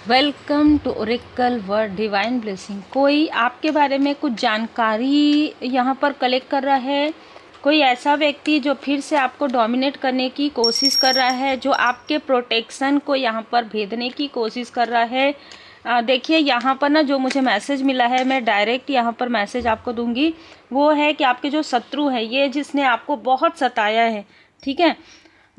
Welcome to oracle word divine blessing. कोई आपके बारे में कुछ जानकारी यहाँ पर कलेक्ट कर रहा है। कोई ऐसा व्यक्ति जो फिर से आपको डोमिनेट करने की कोशिश कर रहा है, जो आपके प्रोटेक्शन को यहाँ पर भेदने की कोशिश कर रहा है। देखिए यहाँ पर ना जो मुझे मैसेज मिला है, मैं डायरेक्ट यहाँ पर मैसेज आपको दूंगी। वो है कि आपके जो शत्रु है, ये जिसने आपको बहुत सताया है, ठीक है,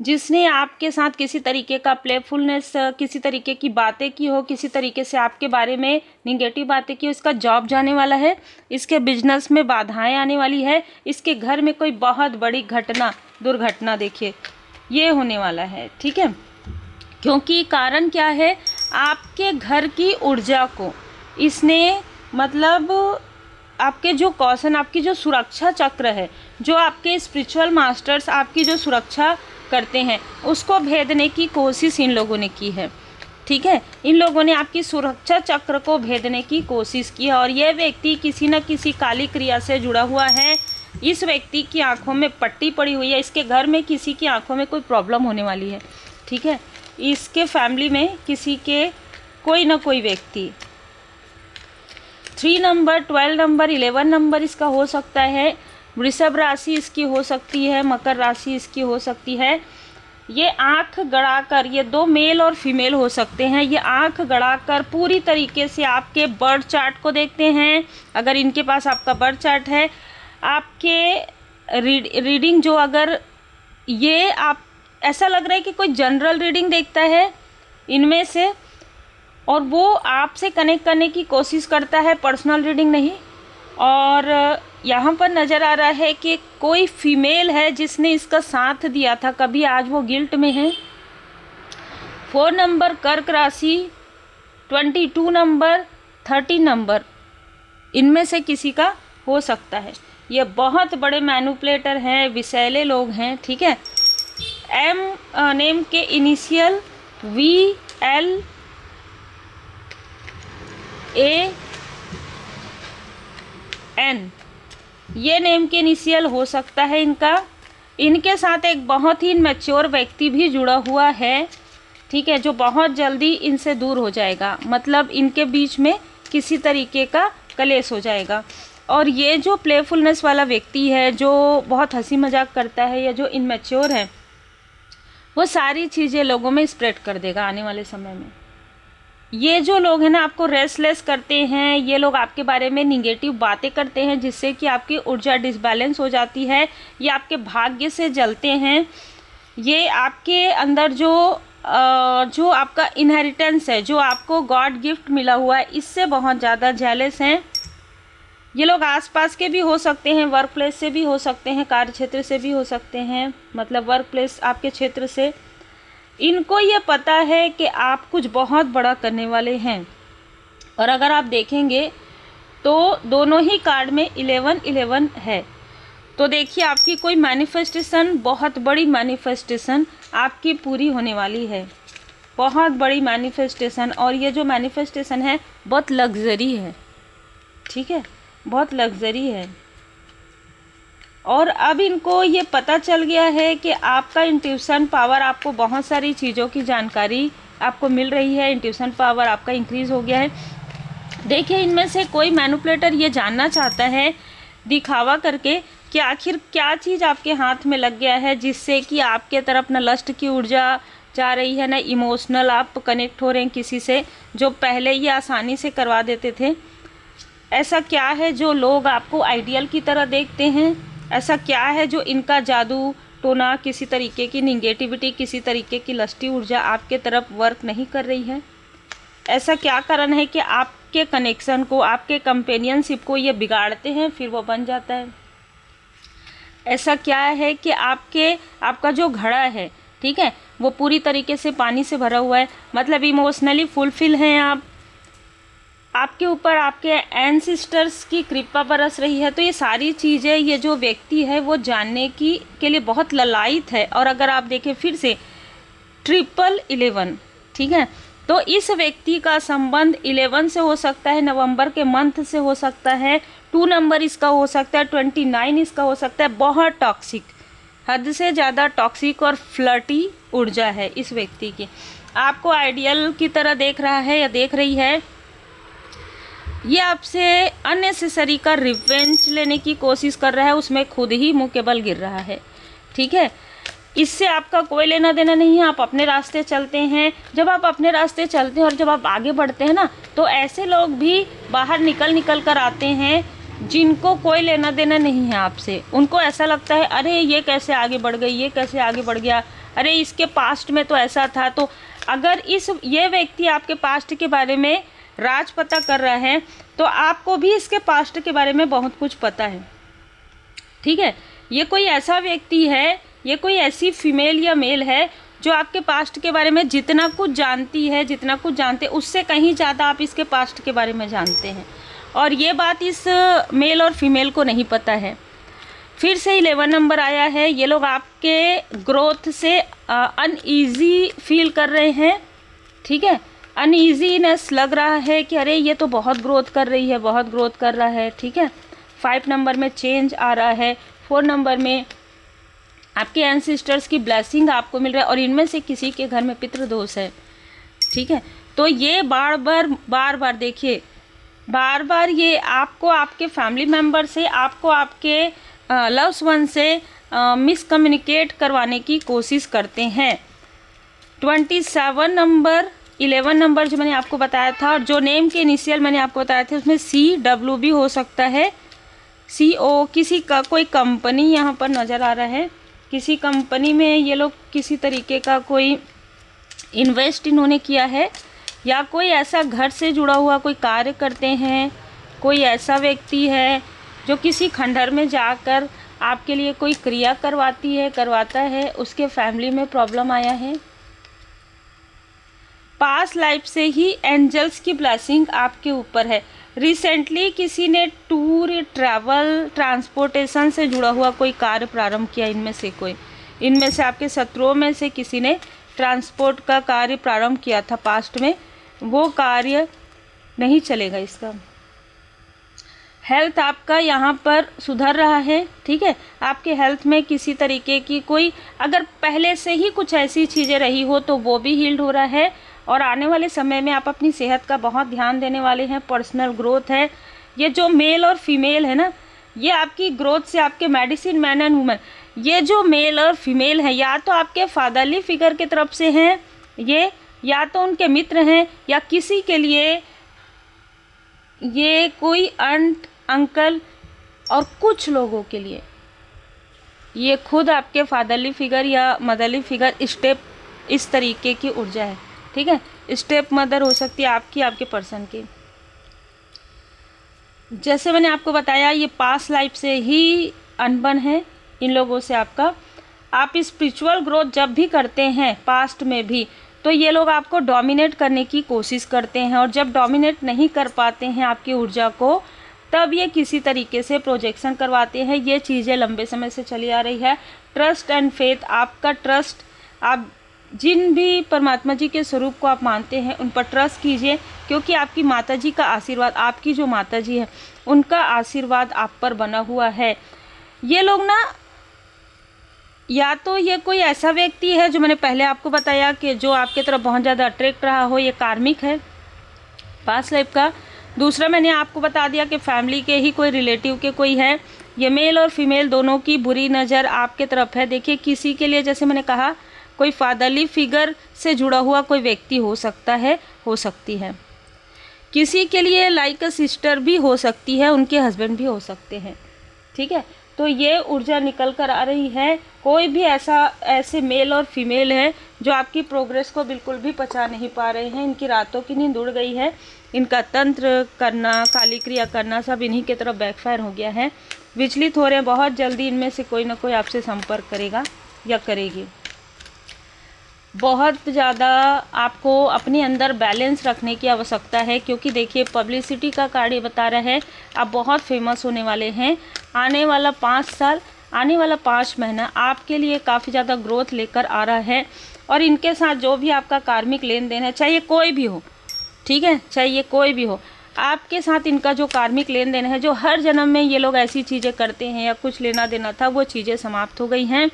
जिसने आपके साथ किसी तरीके का प्लेफुलनेस, किसी तरीके की बातें की हो, किसी तरीके से आपके बारे में निगेटिव बातें की हो, इसका जॉब जाने वाला है, इसके बिजनेस में बाधाएं आने वाली है, इसके घर में कोई बहुत बड़ी दुर्घटना देखिए ये होने वाला है, ठीक है। क्योंकि कारण क्या है, आपके घर की ऊर्जा को इसने, मतलब आपके जो कौशन, आपकी जो सुरक्षा चक्र है, जो आपके स्पिरिचुअल मास्टर्स आपकी जो सुरक्षा करते हैं, उसको भेदने की कोशिश इन लोगों ने की है, ठीक है। इन लोगों ने आपकी सुरक्षा चक्र को भेदने की कोशिश की है और यह व्यक्ति किसी न किसी काली क्रिया से जुड़ा हुआ है। इस व्यक्ति की आंखों में पट्टी पड़ी हुई है, इसके घर में किसी की आंखों में कोई प्रॉब्लम होने वाली है, ठीक है। इसके फैमिली में किसी के कोई ना कोई व्यक्ति 3 नंबर, 12 नंबर, 11 नंबर इसका हो सकता है। वृषभ राशि इसकी हो सकती है, मकर राशि इसकी हो सकती है। ये आंख गड़ाकर, ये 2 मेल और फीमेल हो सकते हैं। ये आंख गड़ाकर पूरी तरीके से आपके बर्थ चार्ट को देखते हैं। अगर इनके पास आपका बर्थ चार्ट है, आपके रीडिंग जो, अगर ये आप, ऐसा लग रहा है कि कोई जनरल रीडिंग देखता है इनमें से, और वो आपसे कनेक्ट करने की कोशिश करता है, पर्सनल रीडिंग नहीं। और यहाँ पर नज़र आ रहा है कि कोई फीमेल है जिसने इसका साथ दिया था कभी, आज वो गिल्ट में है। 4 नंबर कर्क राशि, 22 नंबर, 13 नंबर, इनमें से किसी का हो सकता है। ये बहुत बड़े मैनिपुलेटर हैं, विषैले लोग हैं, ठीक है। एम नेम के इनिशियल VLA N, ये नेम के इनिशियल हो सकता है इनका। इनके साथ एक बहुत ही मैच्योर व्यक्ति भी जुड़ा हुआ है, ठीक है, जो बहुत जल्दी इनसे दूर हो जाएगा। मतलब इनके बीच में किसी तरीके का कलेश हो जाएगा। और ये जो प्लेफुलनेस वाला व्यक्ति है, जो बहुत हंसी मजाक करता है, या जो इनमैच्योर है, वो सारी चीज़ें लोगों में स्प्रेड कर देगा आने वाले समय में। ये जो लोग हैं ना, आपको रेस्टलेस करते हैं, ये लोग आपके बारे में निगेटिव बातें करते हैं, जिससे कि आपकी ऊर्जा डिसबैलेंस हो जाती है। ये आपके भाग्य से जलते हैं। ये आपके अंदर जो आपका इनहेरिटेंस है, जो आपको गॉड गिफ्ट मिला हुआ है, इससे बहुत ज़्यादा जेलस हैं। ये लोग आसपास के भी हो सकते हैं, वर्क प्लेस से भी हो सकते हैं, कार्य क्षेत्र से भी हो सकते हैं, मतलब वर्क प्लेस आपके क्षेत्र से। इनको ये पता है कि आप कुछ बहुत बड़ा करने वाले हैं। और अगर आप देखेंगे तो दोनों ही कार्ड में 11-11 है। तो देखिए आपकी कोई मैनिफेस्टेशन, बहुत बड़ी मैनिफेस्टेशन आपकी पूरी होने वाली है, बहुत बड़ी मैनिफेस्टेशन। और ये जो मैनिफेस्टेशन है बहुत लग्जरी है, ठीक है, बहुत लग्जरी है। और अब इनको ये पता चल गया है कि आपका इंट्यूशन पावर, आपको बहुत सारी चीज़ों की जानकारी आपको मिल रही है, इंट्यूशन पावर आपका इंक्रीज़ हो गया है। देखिए इनमें से कोई मैनिपुलेटर ये जानना चाहता है, दिखावा करके, कि आखिर क्या चीज़ आपके हाथ में लग गया है, जिससे कि आपके तरफ न लस्ट की ऊर्जा जा रही है, न इमोशनल आप कनेक्ट हो रहे हैं किसी से, जो पहले ये आसानी से करवा देते थे। ऐसा क्या है जो लोग आपको आइडियल की तरह देखते हैं? ऐसा क्या है जो इनका जादू टोना, किसी तरीके की निगेटिविटी, किसी तरीके की लस्टी ऊर्जा आपके तरफ वर्क नहीं कर रही है? ऐसा क्या कारण है कि आपके कनेक्शन को, आपके कंपेनियनशिप को ये बिगाड़ते हैं, फिर वो बन जाता है? ऐसा क्या है कि आपका जो घड़ा है, ठीक है, वो पूरी तरीके से पानी से भरा हुआ है, मतलब इमोशनली फुलफिल हैं आप, आपके ऊपर आपके एंसेस्टर्स की कृपा बरस रही है। तो ये सारी चीज़ें, ये जो व्यक्ति है वो जानने के लिए बहुत ललायत है। और अगर आप देखें फिर से 1111, ठीक है, तो इस व्यक्ति का संबंध 11 से हो सकता है, नवंबर के मंथ से हो सकता है, 2 नंबर इसका हो सकता है, 29 इसका हो सकता है। बहुत टॉक्सिक, हद से ज़्यादा टॉक्सिक और फ्लर्टी ऊर्जा है इस व्यक्ति की। आपको आइडियल की तरह देख रहा है या देख रही है। ये आपसे अननेसेसरी का रिवेंज लेने की कोशिश कर रहा है, उसमें खुद ही मुंह के बल गिर रहा है। ठीक है, इससे आपका कोई लेना देना नहीं है। आप अपने रास्ते चलते हैं। जब आप अपने रास्ते चलते हैं और जब आप आगे बढ़ते हैं ना, तो ऐसे लोग भी बाहर निकल कर आते हैं जिनको कोई लेना देना नहीं है आपसे। उनको ऐसा लगता है अरे ये कैसे आगे बढ़ गई, ये कैसे आगे बढ़ गया, अरे इसके पास्ट में तो ऐसा था। तो अगर ये व्यक्ति आपके पास्ट के बारे में राज पता कर रहा है, तो आपको भी इसके पास्ट के बारे में बहुत कुछ पता है। ठीक है, ये कोई ऐसा व्यक्ति है, ये कोई ऐसी फीमेल या मेल है जो आपके पास्ट के बारे में जितना कुछ जानती है, जितना कुछ जानते हैं उससे कहीं ज़्यादा आप इसके पास्ट के बारे में जानते हैं। और ये बात इस मेल और फीमेल को नहीं पता है। फिर से 11 नंबर आया है। ये लोग आपके ग्रोथ से अनईजी फील कर रहे हैं। ठीक है, अनईजीनेस लग रहा है कि अरे ये तो बहुत ग्रोथ कर रही है, बहुत ग्रोथ कर रहा है। ठीक है, 5 नंबर में चेंज आ रहा है। 4 नंबर में आपके एंसेस्टर्स की ब्लेसिंग आपको मिल रहा है और इनमें से किसी के घर में पितृदोष है। ठीक है, तो ये बार बार देखिए, बार बार ये आपको आपके फैमिली मेम्बर से, आपको आपके लव्स वन से मिसकम्युनिकेट करवाने की कोशिश करते हैं। 27 नंबर, 11 नंबर जो मैंने आपको बताया था, और जो नेम के इनिशियल मैंने आपको बताया था उसमें CW भी हो सकता है, CO। किसी का कोई कंपनी यहाँ पर नज़र आ रहा है। किसी कंपनी में ये लोग किसी तरीके का कोई इन्वेस्ट इन्होंने किया है, या कोई ऐसा घर से जुड़ा हुआ कोई कार्य करते हैं। कोई ऐसा व्यक्ति है जो किसी खंडहर में जाकर आपके लिए कोई क्रिया करवाता है, उसके फैमिली में प्रॉब्लम आया है। पास्ट लाइफ से ही एंजल्स की ब्लेसिंग आपके ऊपर है। रिसेंटली किसी ने टूर, ट्रैवल, ट्रांसपोर्टेशन से जुड़ा हुआ कोई कार्य प्रारंभ किया। इनमें से आपके शत्रुओं में से किसी ने ट्रांसपोर्ट का कार्य प्रारंभ किया था पास्ट में, वो कार्य नहीं चलेगा इसका। हेल्थ आपका यहाँ पर सुधर रहा है। ठीक है, आपके हेल्थ में किसी तरीके की कोई अगर पहले से ही कुछ ऐसी चीज़ें रही हो तो वो भी हील्ड हो रहा है। और आने वाले समय में आप अपनी सेहत का बहुत ध्यान देने वाले हैं। पर्सनल ग्रोथ है। ये जो मेल और फीमेल है ना, ये आपकी ग्रोथ से आपके मेडिसिन मैन एंड वुमेन, ये जो मेल और फीमेल है या तो आपके फादरली फिगर की तरफ से हैं ये, या तो उनके मित्र हैं, या किसी के लिए ये कोई आंट, अंकल, और कुछ लोगों के लिए ये खुद आपके फादरली फिगर या मदरली फिगर, स्टेप इस तरीके की ऊर्जा है। ठीक है, स्टेप मदर हो सकती है आपकी, आपके पर्सन की। जैसे मैंने आपको बताया, ये पास्ट लाइफ से ही अनबन है इन लोगों से आपका। आप स्पिरिचुअल ग्रोथ जब भी करते हैं पास्ट में भी, तो ये लोग आपको डोमिनेट करने की कोशिश करते हैं, और जब डोमिनेट नहीं कर पाते हैं आपकी ऊर्जा को, तब ये किसी तरीके से प्रोजेक्शन करवाते हैं। ये चीज़ें लंबे समय से चली आ रही है। ट्रस्ट एंड फेथ, आपका ट्रस्ट, आप जिन भी परमात्मा जी के स्वरूप को आप मानते हैं उन पर ट्रस्ट कीजिए, क्योंकि आपकी माता जी का आशीर्वाद, आपकी जो माता जी है उनका आशीर्वाद आप पर बना हुआ है। ये लोग ना, या तो ये कोई ऐसा व्यक्ति है जो मैंने पहले आपको बताया कि जो आपके तरफ बहुत ज़्यादा अट्रैक्ट रहा हो, ये कार्मिक है पास्ट लाइफ का। दूसरा मैंने आपको बता दिया कि फैमिली के ही कोई रिलेटिव के कोई है। ये मेल और फीमेल दोनों की बुरी नज़र आपके तरफ है। देखिए, किसी के लिए जैसे मैंने कहा कोई फादरली फिगर से जुड़ा हुआ कोई व्यक्ति हो सकता है, हो सकती है। किसी के लिए लाइक अ सिस्टर भी हो सकती है, उनके हस्बैंड भी हो सकते हैं। ठीक है, तो ये ऊर्जा निकल कर आ रही है। कोई भी ऐसे मेल और फीमेल है जो आपकी प्रोग्रेस को बिल्कुल भी पचा नहीं पा रहे हैं। इनकी रातों की नींद उड़ गई है। इनका तंत्र करना, काली क्रिया करना सब इन्हीं की तरफ बैकफायर हो गया है। विचलित हो रहे हैं। बहुत जल्दी इनमें से कोई ना कोई आपसे संपर्क करेगा या करेगी। बहुत ज़्यादा आपको अपने अंदर बैलेंस रखने की आवश्यकता है, क्योंकि देखिए पब्लिसिटी का कार्य बता रहा है, आप बहुत फेमस होने वाले हैं। आने वाला 5 साल, आने वाला 5 महीना आपके लिए काफ़ी ज़्यादा ग्रोथ लेकर आ रहा है। और इनके साथ जो भी आपका कार्मिक लेन देन है, चाहे कोई भी हो, ठीक है, चाहे कोई भी हो, आपके साथ इनका जो कार्मिक लेन देन है, जो हर जन्म में ये लोग ऐसी चीज़ें करते हैं या कुछ लेना देना था, वो चीज़ें समाप्त हो गई हैं।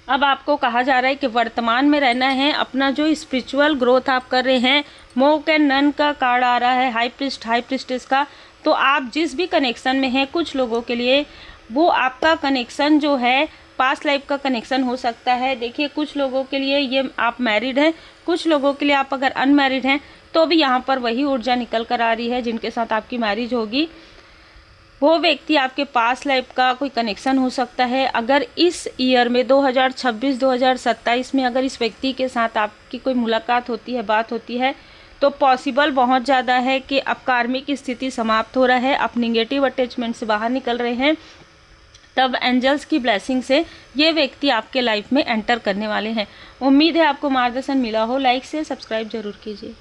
अब आपको कहा जा रहा है कि वर्तमान में रहना है, अपना जो स्पिरिचुअल ग्रोथ आप कर रहे हैं। मोक एंड नन का कार्ड आ रहा है, हाई प्रिस्टेस का। तो आप जिस भी कनेक्शन में हैं, कुछ लोगों के लिए वो आपका कनेक्शन जो है पास्ट लाइफ का कनेक्शन हो सकता है। देखिए, कुछ लोगों के लिए ये आप मैरिड हैं, कुछ लोगों के लिए आप अगर अनमैरिड हैं तो भी यहाँ पर वही ऊर्जा निकल कर आ रही है जिनके साथ आपकी मैरिज होगी। वो व्यक्ति आपके पास्ट लाइफ का कोई कनेक्शन हो सकता है। अगर इस ईयर में 2026-2027 में अगर इस व्यक्ति के साथ आपकी कोई मुलाकात होती है, बात होती है, तो पॉसिबल बहुत ज़्यादा है कि अब कार्मिक स्थिति समाप्त हो रहा है, आप निगेटिव अटैचमेंट से बाहर निकल रहे हैं। तब एंजल्स की ब्लेसिंग से ये व्यक्ति आपके लाइफ में एंटर करने वाले हैं। उम्मीद है आपको मार्गदर्शन मिला हो। लाइक से सब्सक्राइब जरूर कीजिए।